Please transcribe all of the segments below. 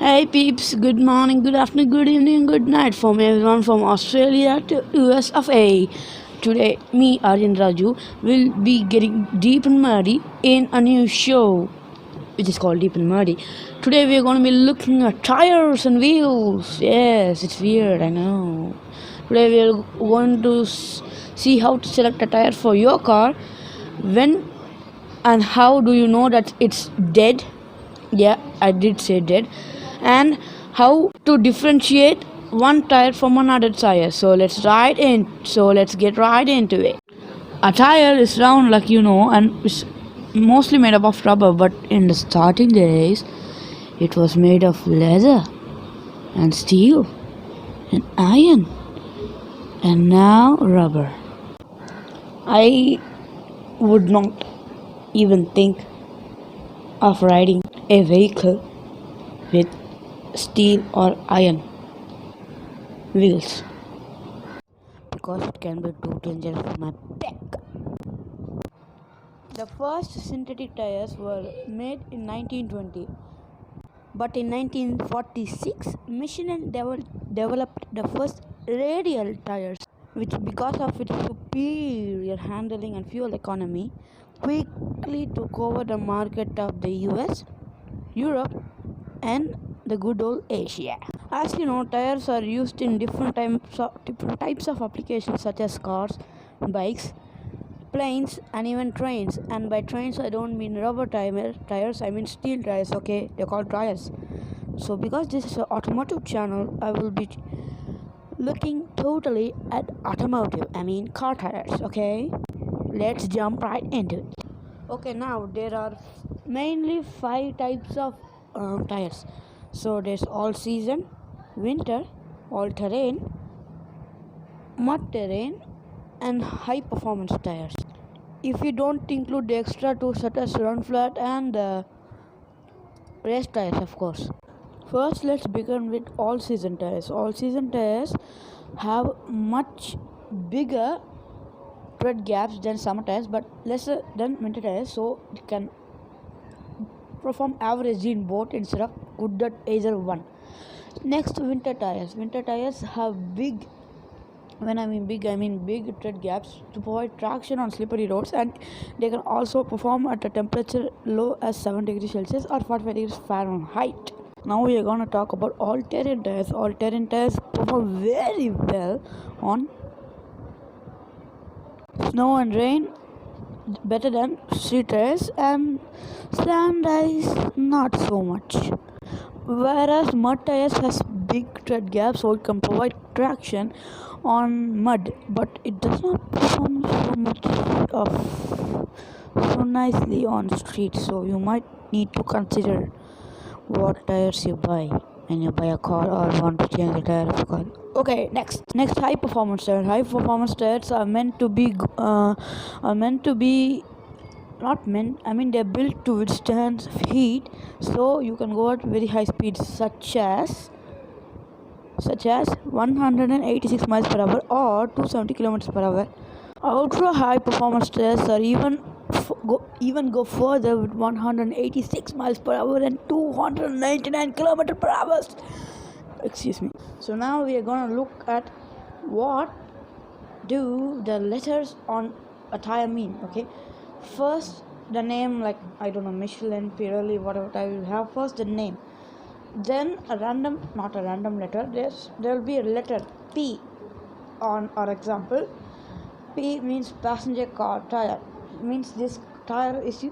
Hey peeps, good morning, good afternoon, good evening, good night from everyone from Australia to US of A. Today, me, Aryan Raju, will be getting deep and muddy in a new show, which is called Deep and Muddy. Today, we are going to be looking at tires and wheels. Yes, it's weird, I know. Today, we are going to see how to select a tire for your car, when and how do you know that it's dead. Yeah, I did say dead. And how to differentiate one tire from another tire. So let's get right into it. A tire is round, like you know, and it's mostly made up of rubber, but in the starting days it was made of leather and steel and iron and now rubber. I would not even think of riding a vehicle with steel or iron wheels because it can be too dangerous for my back. The first synthetic tires were made in 1920, but in 1946 Michelin developed the first radial tires, which because of its superior handling and fuel economy quickly took over the market of the US, Europe, and the good old Asia. As you know, tires are used in different types of applications such as cars, bikes, planes, and even trains. And by trains, I don't mean rubber tires. I mean steel tires. Okay, they're called tires. So because this is an automotive channel, I will be looking totally at automotive. I mean car tires. Okay, let's jump right into it. Okay, now there are mainly five types of tires. So there's all season, winter, all terrain, mud terrain, and high performance tires. If you don't include the extra two such as run flat and race tires, of course. First, let's begin with all season tires. All season tires have much bigger tread gaps than summer tires but lesser than winter tires, so it can perform average in both instead of good at either one. Next, winter tires. Winter tires have big, when I mean big, I mean big tread gaps to provide traction on slippery roads, and they can also perform at a temperature low as 7 degrees Celsius or 45 degrees Fahrenheit. Now we are going to talk about all-terrain tires. All-terrain tires perform very well on snow and rain, better than street tires, and sand ice not so much. Whereas mud tires has big tread gaps, so it can provide traction on mud, but it does not perform so much of so nicely on streets. So you might need to consider what tires you buy when you buy a car or want to change the tire of a car. Okay, next high performance tires. High performance tires are meant to be not meant, I mean they're built to withstand heat, so you can go at very high speeds such as 186 miles per hour or 270 kilometers per hour. Ultra high performance tires are even go further with 186 miles per hour and 299 kilometers per hour. Excuse me. So now we are going to look at what do the letters on a tire mean. Okay, first the name, like I don't know, Michelin, Pirelli, whatever tire you have. First the name, then not a random letter. There will be a letter P on our example. P means passenger car tire. Means this tire is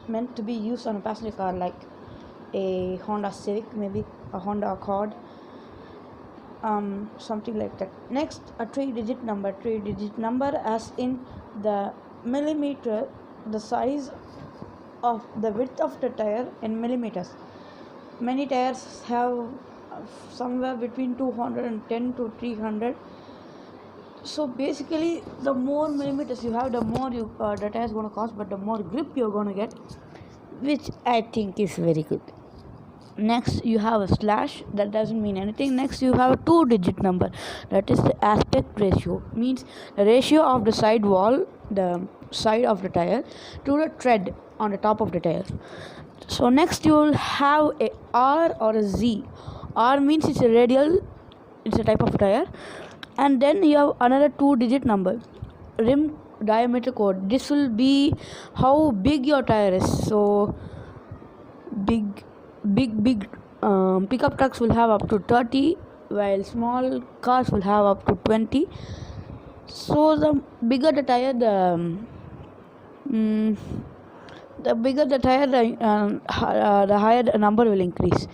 meant to be used on a passenger car, like a Honda Civic, maybe a Honda Accord, something like that. Next, a three-digit number as in the millimeter, the size of the width of the tire in millimeters. Many tires have somewhere between 210 to 300. So basically, the more millimeters you have, the more the tire is going to cost, but the more grip you're going to get, which I think is very good. Next, you have a slash, that doesn't mean anything. Next, you have a two-digit number, that is the aspect ratio, means the ratio of the side wall, the side of the tire, to the tread on the top of the tire. So next you will have a R or a Z. R means it's a radial, it's a type of tire, and then you have another 2-digit number, rim diameter code. This will be how big your tire is. So big pickup trucks will have up to 30, while small cars will have up to 20. So the bigger the tire, the bigger the tire, the higher the number will increase.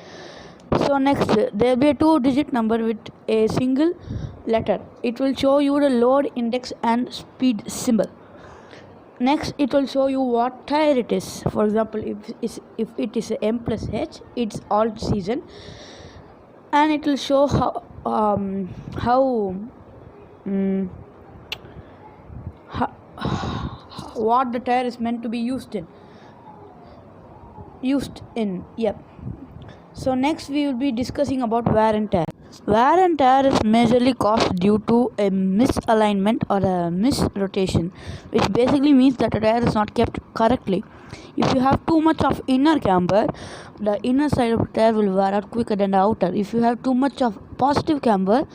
So next there will be a 2-digit number with a single letter. It will show you the load index and speed symbol. Next it will show you what tire it is. For example, if it is a M plus H, it's all season, and it will show what the tire is meant to be used in. Yep. So next we will be discussing about wear and tear. Wear and tear is majorly caused due to a misalignment or a misrotation, which basically means that the tire is not kept correctly. If you have too much of inner camber, the inner side of the tire will wear out quicker than the outer. If you have too much of positive camber,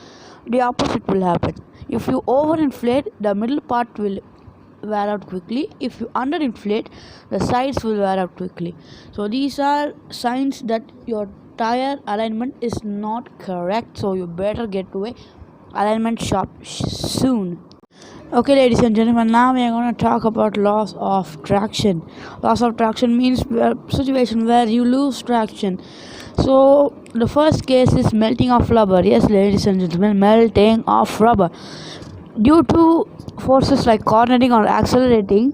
the opposite will happen. If you overinflate, the middle part will wear out quickly. If you underinflate, the sides will wear out quickly. So these are signs that your tire alignment is not correct, so you better get to a alignment shop soon. Okay, ladies and gentlemen, now we are going to talk about loss of traction. Loss of traction means a situation where you lose traction. So the first case is melting of rubber. Yes, ladies and gentlemen, melting of rubber. Due to forces like cornering or accelerating,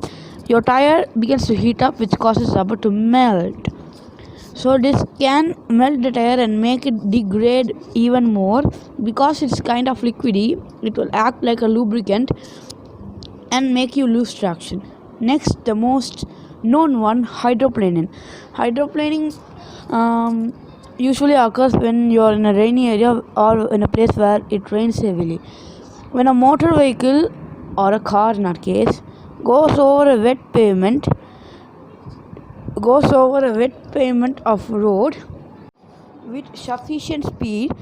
your tire begins to heat up, which causes rubber to melt. So this can melt the tire and make it degrade even more. Because it's kind of liquidy, it will act like a lubricant and make you lose traction. Next, the most known one, hydroplaning. Hydroplaning usually occurs when you are in a rainy area or in a place where it rains heavily. When a motor vehicle, or a car in our case, goes over a wet pavement of road with sufficient speed,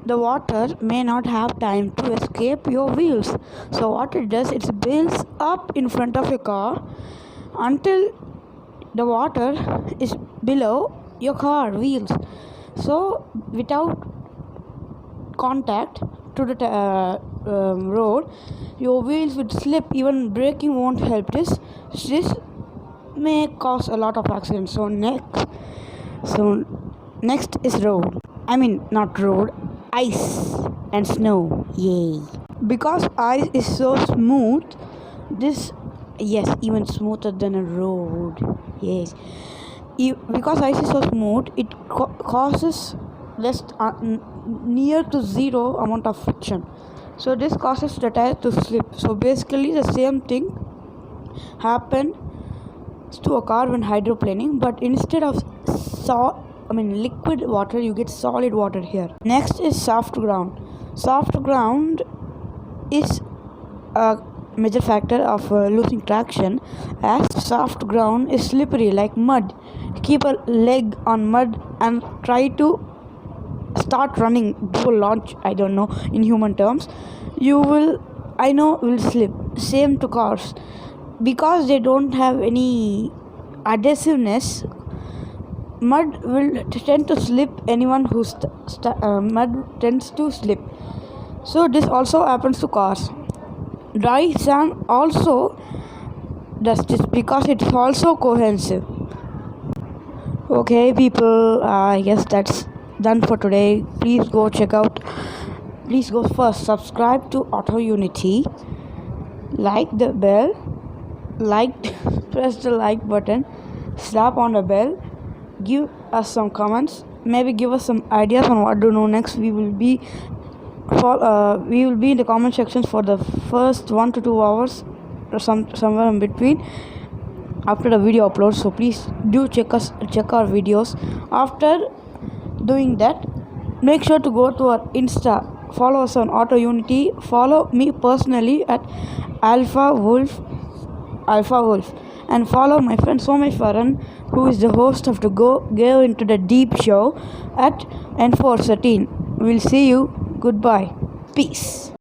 the water may not have time to escape your wheels. So what it does, it builds up in front of your car until the water is below your car wheels. So without contact to the road, your wheels would slip. Even braking won't help. This may cause a lot of accidents. So next is road. I mean, not road, ice and snow. Yay! Because ice is so smooth, even smoother than a road. Yes. Because ice is so smooth, it causes less near to zero amount of friction. So this causes the tire to slip. So basically the same thing happened to a car when hydroplaning, but instead of liquid water, you get solid water here. Next is soft ground. Soft ground is a major factor of losing traction, as soft ground is slippery like mud. Keep a leg on mud and try to start running, do a launch, in human terms, will slip. Same to cars, because they don't have any adhesiveness. Mud will tend to slip. Anyone who mud tends to slip. So this also happens to cars. Dry sand also does this because it's also cohesive. Okay, people, I guess that's done for today. Please go first subscribe to Auto Unity, like the bell, press the like button, slap on the bell, give us some comments, maybe give us some ideas on what to do next. We will be in the comment sections for the first 1 to 2 hours or somewhere in between after the video upload. So please do check our videos. After doing that, make sure to go to our Insta, follow us on Auto Unity, follow me personally at Alpha Wolf, and follow my friend Somesh, who is the host of the Go Into the Deep show at N413. We'll see you. Goodbye. Peace.